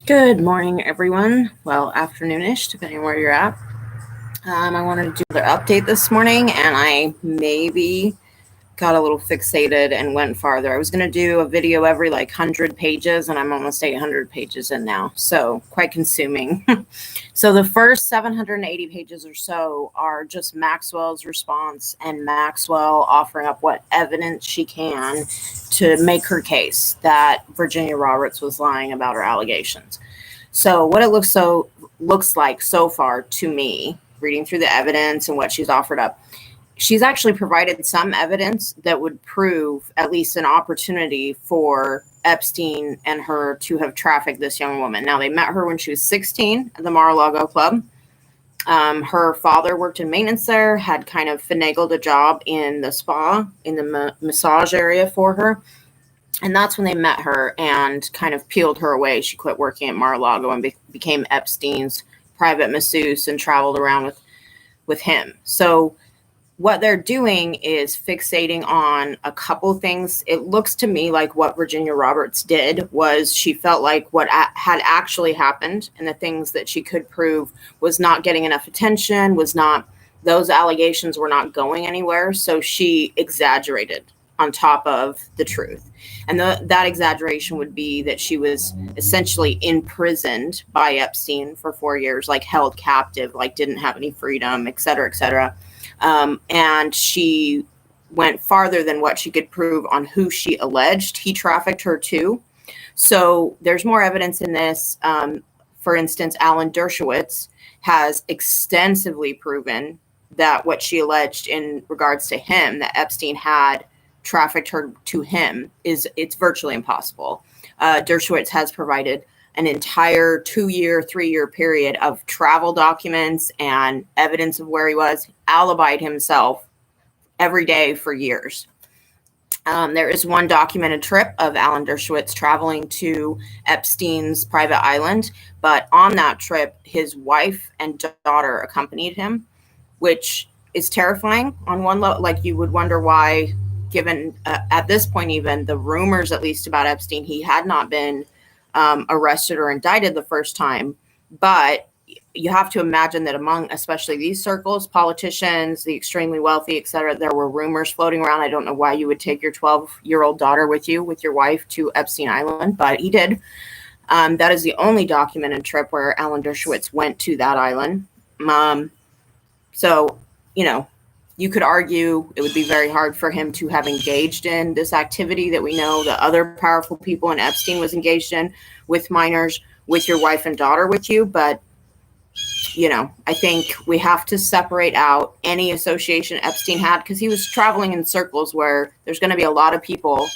Good morning, everyone. Well, afternoonish, depending on where you're at. I wanted to do another update this morning, and I maybe got a little fixated and went farther. I was going to do a video every 100 pages, and I'm almost 800 pages in now, so quite consuming. So the first 780 pages or so are just Maxwell's response and Maxwell offering up what evidence she can to make her case that Virginia Roberts was lying about her allegations. So what it looks like so far to me, reading through the evidence and what she's offered up, she's actually provided some evidence that would prove at least an opportunity for Epstein and her to have trafficked this young woman. Now, they met her when she was 16 at the Mar-a-Lago Club. Her father worked in maintenance there, had kind of finagled a job in the spa, in the massage area for her. And that's when they met her and kind of peeled her away. She quit working at Mar-a-Lago and became Epstein's private masseuse and traveled around with him. So what they're doing is fixating on a couple things. It looks to me like what Virginia Roberts did was she felt like what had actually happened and the things that she could prove was not getting enough attention, those allegations were not going anywhere. So she exaggerated on top of the truth. And that exaggeration would be that she was essentially imprisoned by Epstein for 4 years, held captive, didn't have any freedom, et cetera, et cetera. And she went farther than what she could prove on who she alleged he trafficked her to. So there's more evidence in this. For instance, Alan Dershowitz has extensively proven that what she alleged in regards to him, that Epstein had trafficked her to him, it's virtually impossible. Dershowitz has provided an entire 2-year, 3-year period of travel documents and evidence of where he was, alibied himself every day for years. There is one documented trip of Alan Dershowitz traveling to Epstein's private island, but on that trip, his wife and daughter accompanied him, which is terrifying on one level. You would wonder why, given at this point, even the rumors, at least about Epstein, he had not been arrested or indicted the first time. But you have to imagine that among especially these circles, politicians, the extremely wealthy, et cetera, there were rumors floating around. I don't know why you would take your 12-year-old daughter with you, with your wife, to Epstein Island, but he did. That is the only documented trip where Alan Dershowitz went to that island. So, you could argue it would be very hard for him to have engaged in this activity that we know the other powerful people in Epstein was engaged in with minors, with your wife and daughter with you. But, I think we have to separate out any association Epstein had, because he was traveling in circles where there's going to be a lot of people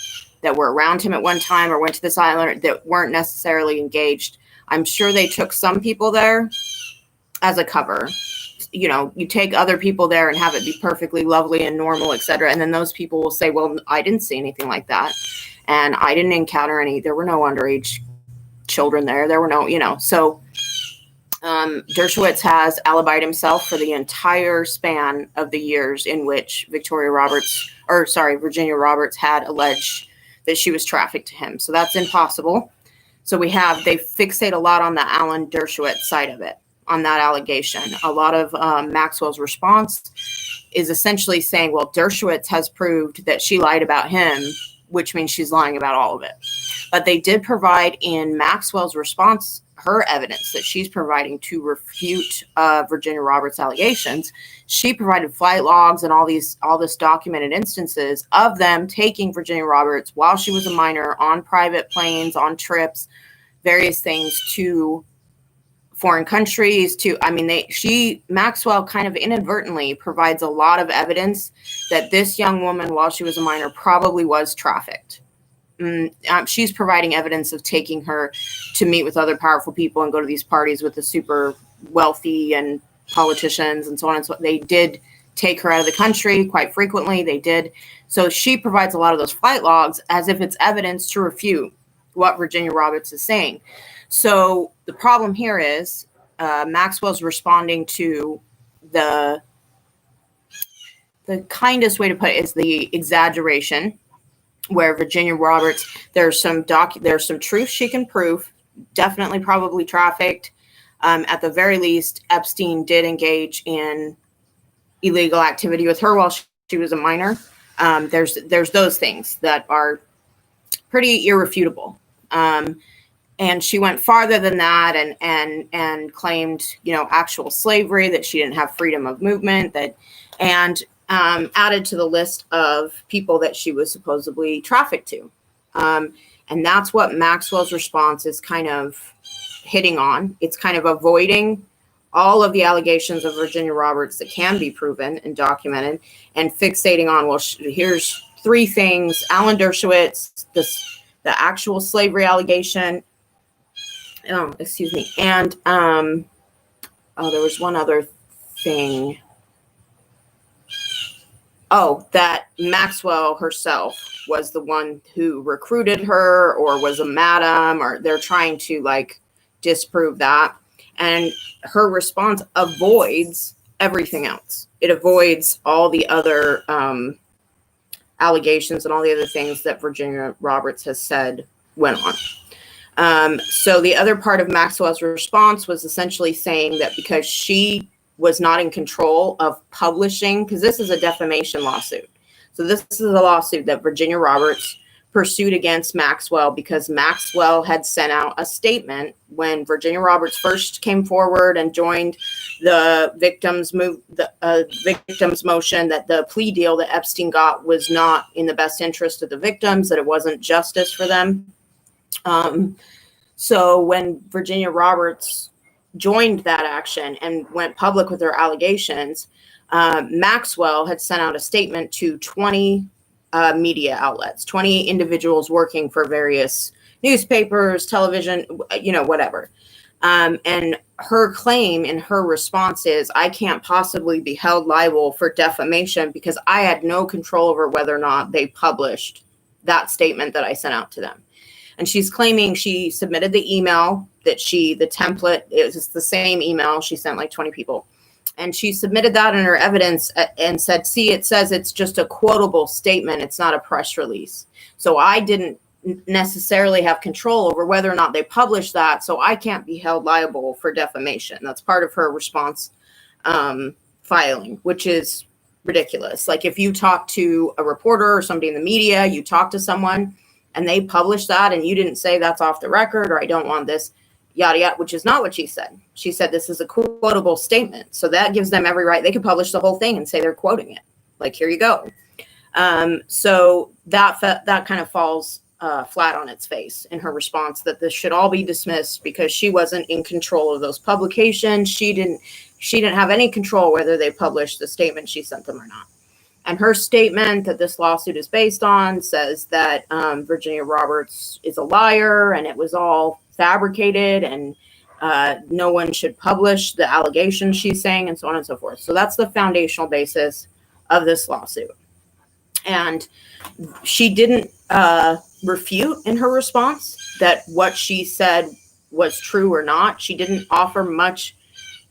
that were around him at one time or went to this island that weren't necessarily engaged. I'm sure they took some people there as a cover. You take other people there and have it be perfectly lovely and normal, et cetera. And then those people will say, well, I didn't see anything like that. And I didn't encounter there were no underage children there. There were no, so Dershowitz has alibied himself for the entire span of the years in which Virginia Roberts had alleged that she was trafficked to him. So that's impossible. So they fixate a lot on the Alan Dershowitz side of it, on that allegation. A lot of Maxwell's response is essentially saying, well, Dershowitz has proved that she lied about him, which means she's lying about all of it. But they did provide in Maxwell's response her evidence that she's providing to refute Virginia Roberts' allegations. She provided flight logs and all this documented instances of them taking Virginia Roberts while she was a minor on private planes, on trips, various things to foreign countries. Maxwell kind of inadvertently provides a lot of evidence that this young woman, while she was a minor, probably was trafficked. She's providing evidence of taking her to meet with other powerful people and go to these parties with the super wealthy and politicians and so on and so on. They did take her out of the country quite frequently. They did. So she provides a lot of those flight logs as if it's evidence to refute what Virginia Roberts is saying. So the problem here is Maxwell's responding to the kindest way to put it is the exaggeration, where Virginia Roberts, there's some truth she can prove definitely probably trafficked. At the very least, Epstein did engage in illegal activity with her while she was a minor. There's those things that are pretty irrefutable. And she went farther than that and claimed, actual slavery, that she didn't have freedom of movement, and added to the list of people that she was supposedly trafficked to. And that's what Maxwell's response is kind of hitting on. It's kind of avoiding all of the allegations of Virginia Roberts that can be proven and documented, and fixating on, well, here's three things: Alan Dershowitz, the actual slavery allegation, and there was one other thing. That Maxwell herself was the one who recruited her, or was a madam, or they're trying to disprove that. And her response avoids everything else. It avoids all the other allegations and all the other things that Virginia Roberts has said went on. So the other part of Maxwell's response was essentially saying that because she was not in control of publishing, because this is a defamation lawsuit. So this is a lawsuit that Virginia Roberts pursued against Maxwell, because Maxwell had sent out a statement when Virginia Roberts first came forward and joined the victims motion, that the plea deal that Epstein got was not in the best interest of the victims, that it wasn't justice for them. So when Virginia Roberts joined that action and went public with her allegations, Maxwell had sent out a statement to 20 media outlets, 20 individuals working for various newspapers, television, whatever. And her claim in her response is, I can't possibly be held liable for defamation because I had no control over whether or not they published that statement that I sent out to them. And she's claiming she submitted the email that the template, it was the same email she sent 20 people. And she submitted that in her evidence and said, see, it says it's just a quotable statement. It's not a press release. So I didn't necessarily have control over whether or not they published that. So I can't be held liable for defamation. That's part of her response filing, which is ridiculous. If you talk to a reporter or somebody in the media, you talk to someone and they publish that and you didn't say that's off the record, or I don't want this, yada, yada, which is not what she said. She said this is a quotable statement. So that gives them every right. They could publish the whole thing and say they're quoting it. Here you go. So that kind of falls flat on its face in her response, that this should all be dismissed because she wasn't in control of those publications. She didn't have any control whether they published the statement she sent them or not. And her statement that this lawsuit is based on says that Virginia Roberts is a liar and it was all fabricated, and no one should publish the allegations she's saying, and so on and so forth. So that's the foundational basis of this lawsuit. And she didn't refute in her response that what she said was true or not. She didn't offer much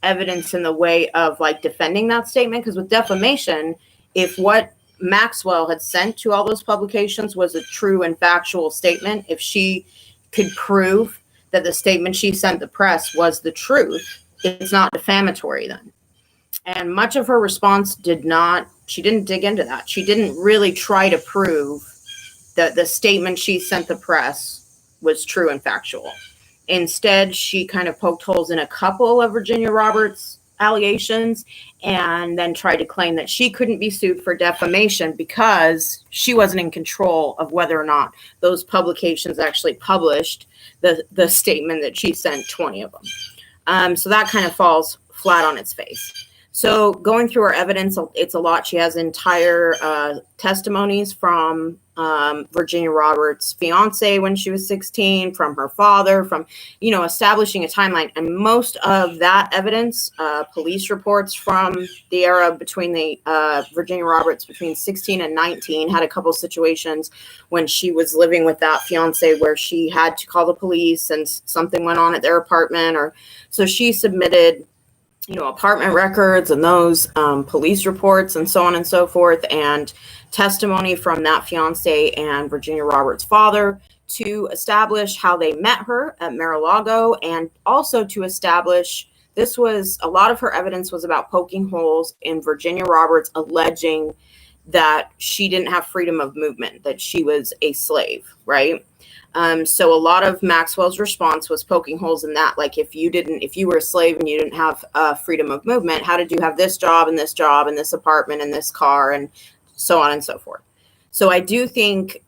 evidence in the way of defending that statement, because with defamation, if what Maxwell had sent to all those publications was a true and factual statement, if she could prove that the statement she sent the press was the truth, it's not defamatory then. And much of her response she didn't dig into that. She didn't really try to prove that the statement she sent the press was true and factual. Instead, she kind of poked holes in a couple of Virginia Roberts' allegations and then tried to claim that she couldn't be sued for defamation because she wasn't in control of whether or not those publications actually published the statement that she sent 20 of them. So that kind of falls flat on its face. So going through her evidence, it's a lot. She has entire testimonies from Virginia Roberts' fiance when she was 16, from her father, from, establishing a timeline. And most of that evidence, police reports from the era between Virginia Roberts between 16 and 19, had a couple situations when she was living with that fiance where she had to call the police and something went on at their apartment, so she submitted apartment records and those police reports and so on and so forth, and testimony from that fiance and Virginia Roberts' father to establish how they met her at Mar-a-Lago, and also to establish this was a lot of her evidence was about poking holes in Virginia Roberts alleging that she didn't have freedom of movement, that she was a slave, right? So a lot of Maxwell's response was poking holes in that. Like, if you were a slave and you didn't have freedom of movement, how did you have this job and this apartment and this car and so on and so forth? So I do think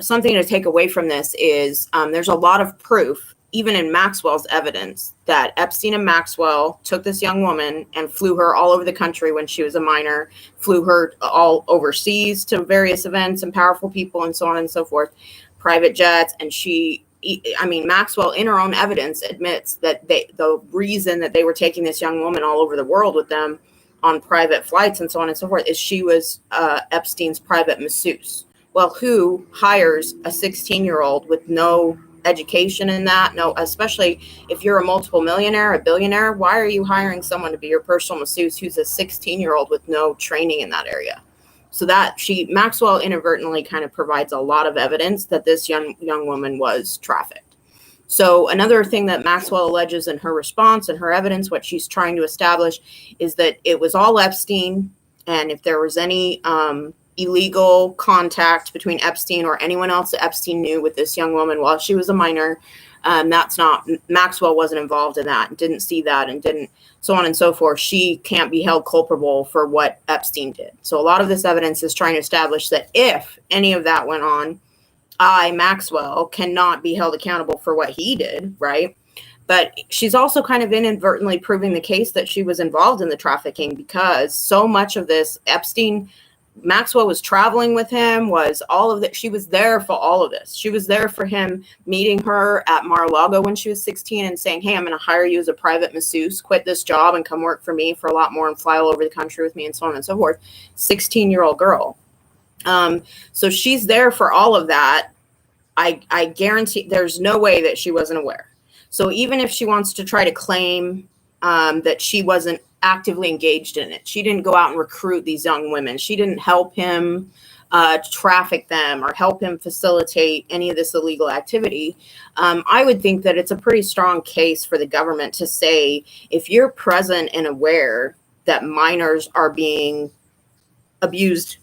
something to take away from this is there's a lot of proof, even in Maxwell's evidence, that Epstein and Maxwell took this young woman and flew her all over the country when she was a minor, flew her all overseas to various events and powerful people and so on and so forth, private jets. And Maxwell, in her own evidence, admits that the reason that they were taking this young woman all over the world with them on private flights and so on and so forth is she was Epstein's private masseuse. Well, who hires a 16-year-old with no education in that? No, especially if you're a multiple millionaire, a billionaire, why are you hiring someone to be your personal masseuse who's a 16-year-old with no training in that area? So that Maxwell inadvertently kind of provides a lot of evidence that this young woman was trafficked. So another thing that Maxwell alleges in her response and her evidence, what she's trying to establish, is that it was all Epstein, and if there was any illegal contact between Epstein or anyone else that Epstein knew with this young woman while she was a minor, Maxwell wasn't involved in that, didn't see that, and didn't so on and so forth. She can't be held culpable for what Epstein did. So a lot of this evidence is trying to establish that if any of that went on, Maxwell, cannot be held accountable for what he did, right? But she's also kind of inadvertently proving the case that she was involved in the trafficking, because so much of this Maxwell was traveling with him, was all of that. She was there for all of this. She was there for him meeting her at Mar-a-Lago when she was 16 and saying, hey, I'm going to hire you as a private masseuse, quit this job and come work for me for a lot more and fly all over the country with me and so on and so forth. 16-year-old girl. So she's there for all of that. I guarantee there's no way that she wasn't aware. So even if she wants to try to claim that she wasn't actively engaged in it, she didn't go out and recruit these young women, she didn't help him traffic them or help him facilitate any of this illegal activity, I would think that it's a pretty strong case for the government to say, if you're present and aware that minors are being abused,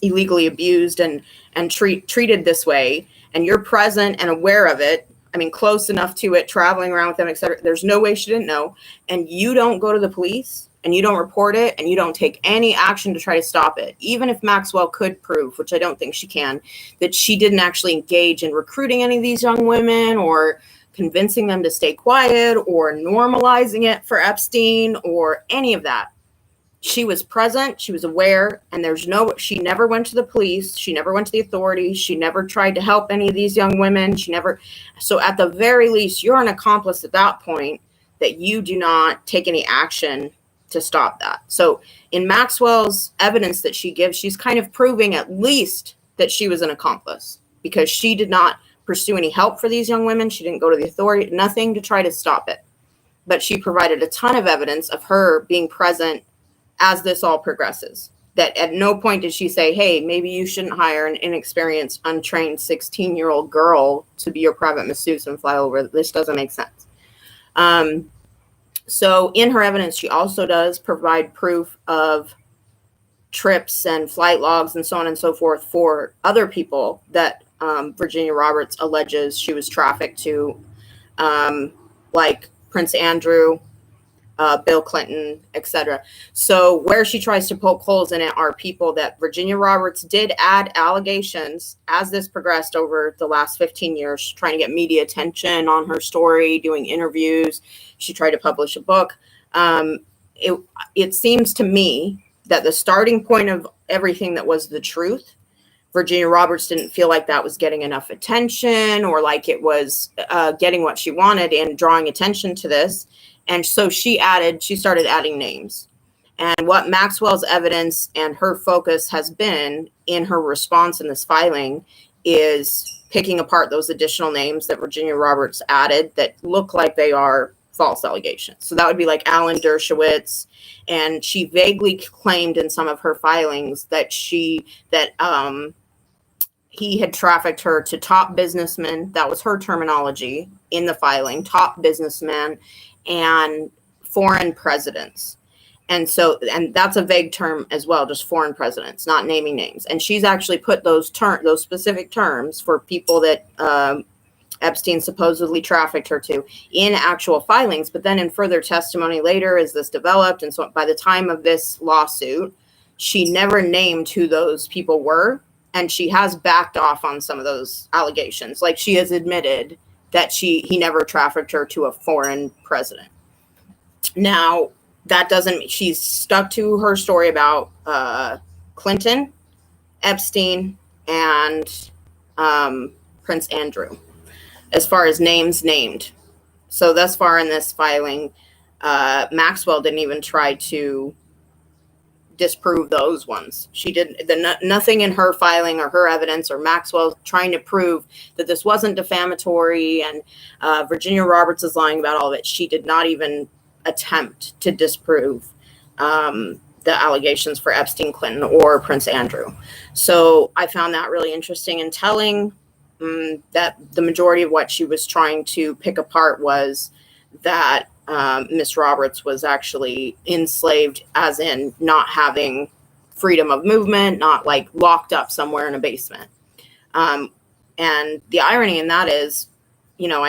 illegally abused and treated this way, and you're present and aware of it, close enough to it, traveling around with them, etc. There's no way she didn't know. And you don't go to the police and you don't report it and you don't take any action to try to stop it. Even if Maxwell could prove, which I don't think she can, that she didn't actually engage in recruiting any of these young women or convincing them to stay quiet or normalizing it for Epstein or any of that. She was present, she was aware, and she never went to the police, she never went to the authorities, she never tried to help any of these young women, so at the very least, you're an accomplice at that point, that you do not take any action to stop that. So in Maxwell's evidence that she gives, she's kind of proving at least that she was an accomplice, because she did not pursue any help for these young women, she didn't go to the authority, nothing to try to stop it. But she provided a ton of evidence of her being present as this all progresses, that at no point did she say, hey, maybe you shouldn't hire an inexperienced, untrained 16-year-old girl to be your private masseuse and fly over. This doesn't make sense. So in her evidence, she also does provide proof of trips and flight logs and so on and so forth for other people that Virginia Roberts alleges she was trafficked to, like Prince Andrew, Bill Clinton, etc. So where she tries to poke holes in it are people that Virginia Roberts did add allegations as this progressed over the last 15 years, trying to get media attention on her story, doing interviews. She tried to publish a book. It seems to me that the starting point of everything that was the truth, Virginia Roberts didn't feel like that was getting enough attention, or like it was getting what she wanted and drawing attention to this. And so she started adding names. And what Maxwell's evidence and her focus has been in her response in this filing is picking apart those additional names that Virginia Roberts added that look like they are false allegations. So that would be like Alan Dershowitz. And she vaguely claimed in some of her filings that he had trafficked her to top businessmen. That was her terminology in the filing, top businessmen and foreign presidents. And so, and that's a vague term as well, just foreign presidents, not naming names. And she's actually put those specific terms for people that Epstein supposedly trafficked her to in actual filings. But then in further testimony later, as this developed, and so by the time of this lawsuit, she never named who those people were. And she has backed off on some of those allegations. Like, she has admitted that he never trafficked her to a foreign president. Now, that doesn't, she's stuck to her story about Clinton, Epstein, and Prince Andrew, as far as names named. So thus far in this filing, Maxwell didn't even try to disprove those ones. She didn't, nothing in her filing or her evidence or Maxwell trying to prove that this wasn't defamatory and Virginia Roberts is lying about all of it. She did not even attempt to disprove the allegations for Epstein, Clinton, or Prince Andrew. So I found that really interesting and telling, that the majority of what she was trying to pick apart was that Miss Roberts was actually enslaved, as in not having freedom of movement, not like locked up somewhere in a basement. And the irony in that is, you know,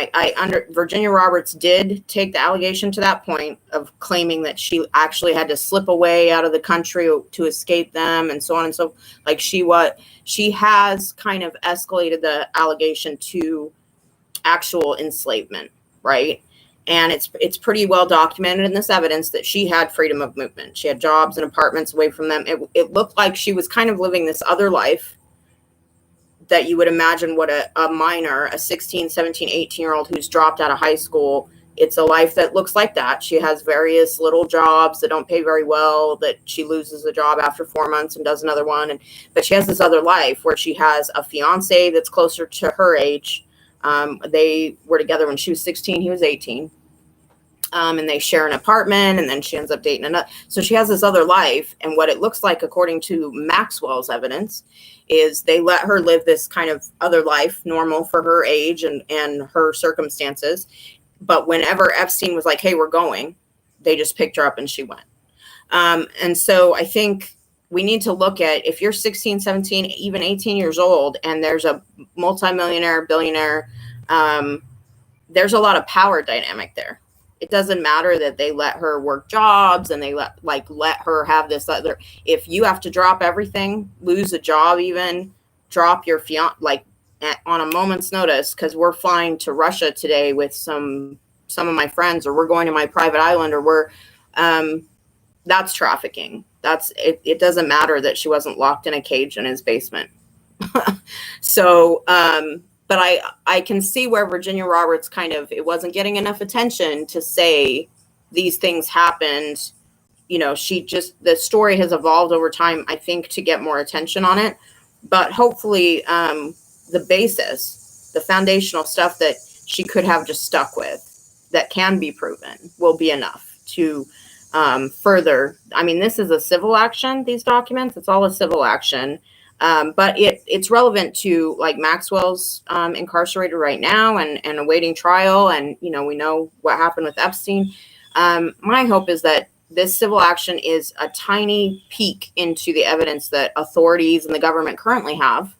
Virginia Roberts did take the allegation to that point of claiming that she actually had to slip away out of the country to escape them and so on and so, like, she has kind of escalated the allegation to actual enslavement, right? And it's pretty well documented in this evidence that she had freedom of movement. She had jobs and apartments away from them. It looked like she was kind of living this other life that you would imagine what a minor, a 16, 17, 18-year-old who's dropped out of high school, it's a life that looks like that. She has various little jobs that don't pay very well, that she loses a job after 4 months and does another one. But she has this other life where she has a fiance that's closer to her age. They were together when she was 16, he was 18. And they share an apartment, and then she ends up dating another. So she has this other life. And what it looks like, according to Maxwell's evidence, is they let her live this kind of other life, normal for her age and her circumstances. But whenever Epstein was like, hey, we're going, they just picked her up and she went. And so I think we need to look at, if you're 16, 17, even 18 years old, and there's a multimillionaire, billionaire, there's a lot of power dynamic there. It doesn't matter that they let her work jobs and they let her have this other, if you have to drop everything, lose a job, even drop your fiance, like on a moment's notice, because we're flying to Russia today with some of my friends, or we're going to my private island, or we're, that's trafficking. It doesn't matter that she wasn't locked in a cage in his basement. So, but I can see where Virginia Roberts it wasn't getting enough attention to say these things happened. You know, the story has evolved over time, I think, to get more attention on it. But hopefully the basis, the foundational stuff that she could have just stuck with that can be proven will be enough to further. I mean, this is a civil action, these documents. It's all a civil action. But it's relevant to, like, Maxwell's incarcerated right now and awaiting trial. And, you know, we know what happened with Epstein. My hope is that this civil action is a tiny peek into the evidence that authorities and the government currently have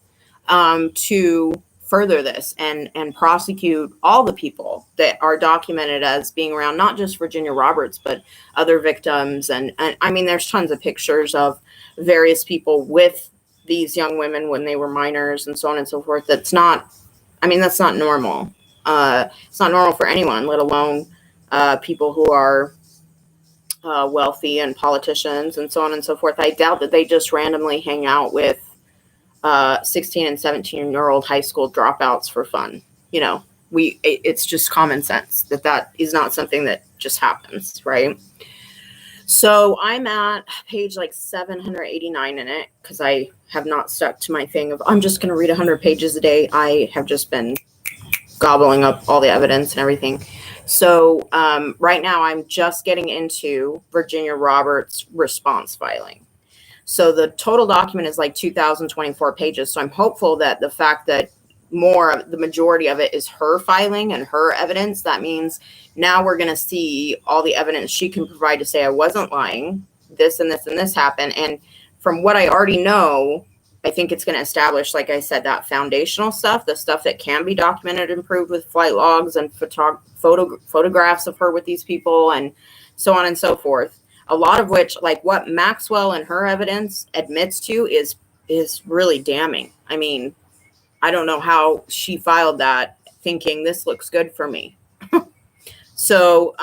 to further this and prosecute all the people that are documented as being around, not just Virginia Roberts, but other victims. And I mean, there's tons of pictures of various people with these young women when they were minors and so on and so forth. That's not normal. It's not normal for anyone, let alone people who are wealthy and politicians and so on and so forth. I doubt that they just randomly hang out with 16 and 17-year-old high school dropouts for fun. You know, it's just common sense that is not something that just happens, right? So I'm at page like 789 in it, because I have not stuck to my thing of I'm just going to read 100 pages a day. I have just been gobbling up all the evidence and everything. So right now I'm just getting into Virginia Roberts' response filing. So the total document is like 2,024 pages. So I'm hopeful that the fact that the majority of it is her filing and her evidence, that means now we're going to see all the evidence she can provide to say I wasn't lying, this and this and this happened. And from what I already know, I think it's going to establish, like I said, that foundational stuff, the stuff that can be documented and proved with flight logs and photographs of her with these people and so on and so forth. A lot of which, like what Maxwell and her evidence admits to, is really damning. I mean, I don't know how she filed that thinking this looks good for me. So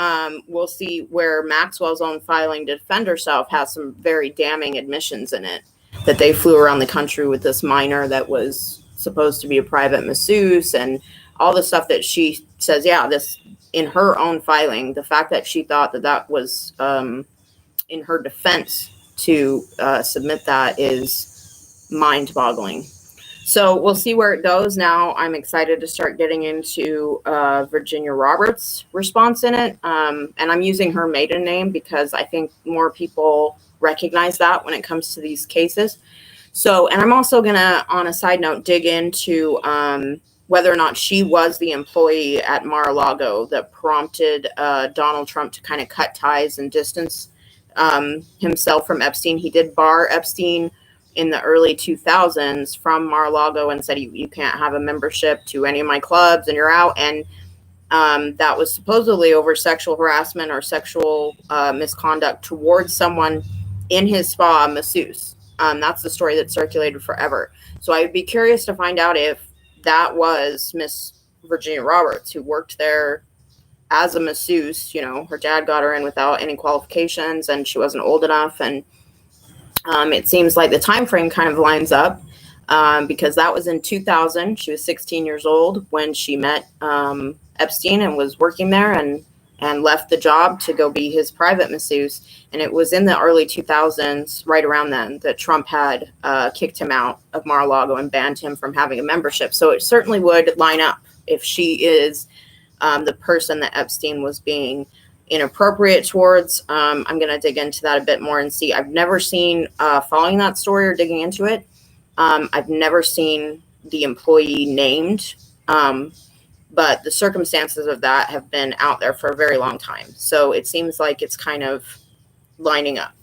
we'll see where Maxwell's own filing to defend herself has some very damning admissions in it, that they flew around the country with this minor that was supposed to be a private masseuse and all the stuff that she says, yeah, this in her own filing, the fact that she thought that was in her defense to submit that is mind-boggling. So we'll see where it goes. Now I'm excited to start getting into Virginia Roberts' response in it. And I'm using her maiden name because I think more people recognize that when it comes to these cases. So, and I'm also going to, on a side note, dig into whether or not she was the employee at Mar-a-Lago that prompted Donald Trump to kind of cut ties and distance himself from Epstein. He did bar Epstein in the early 2000s from Mar-a-Lago and said, you can't have a membership to any of my clubs and you're out. And that was supposedly over sexual harassment or sexual misconduct towards someone in his spa, masseuse. That's the story that circulated forever. So I would be curious to find out if that was Miss Virginia Roberts, who worked there as a masseuse. You know, her dad got her in without any qualifications and she wasn't old enough. And it seems like the time frame kind of lines up because that was in 2000. She was 16 years old when she met Epstein and was working there and left the job to go be his private masseuse. And it was in the early 2000s, right around then, that Trump had kicked him out of Mar-a-Lago and banned him from having a membership. So it certainly would line up if she is the person that Epstein was being inappropriate towards. I'm going to dig into that a bit more and see. I've never seen, following that story or digging into it, I've never seen the employee named, but the circumstances of that have been out there for a very long time. So it seems like it's kind of lining up.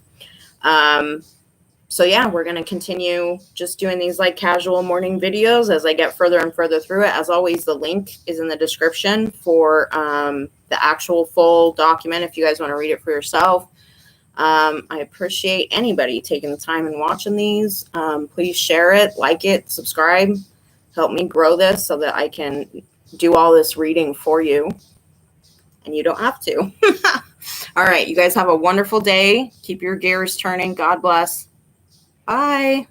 So yeah, we're going to continue just doing these like casual morning videos as I get further and further through it. As always, the link is in the description for the actual full document if you guys want to read it for yourself. I appreciate anybody taking the time and watching these. Please share it, like it, subscribe, help me grow this so that I can do all this reading for you and you don't have to. All right, you guys have a wonderful day. Keep your gears turning. God bless. Bye.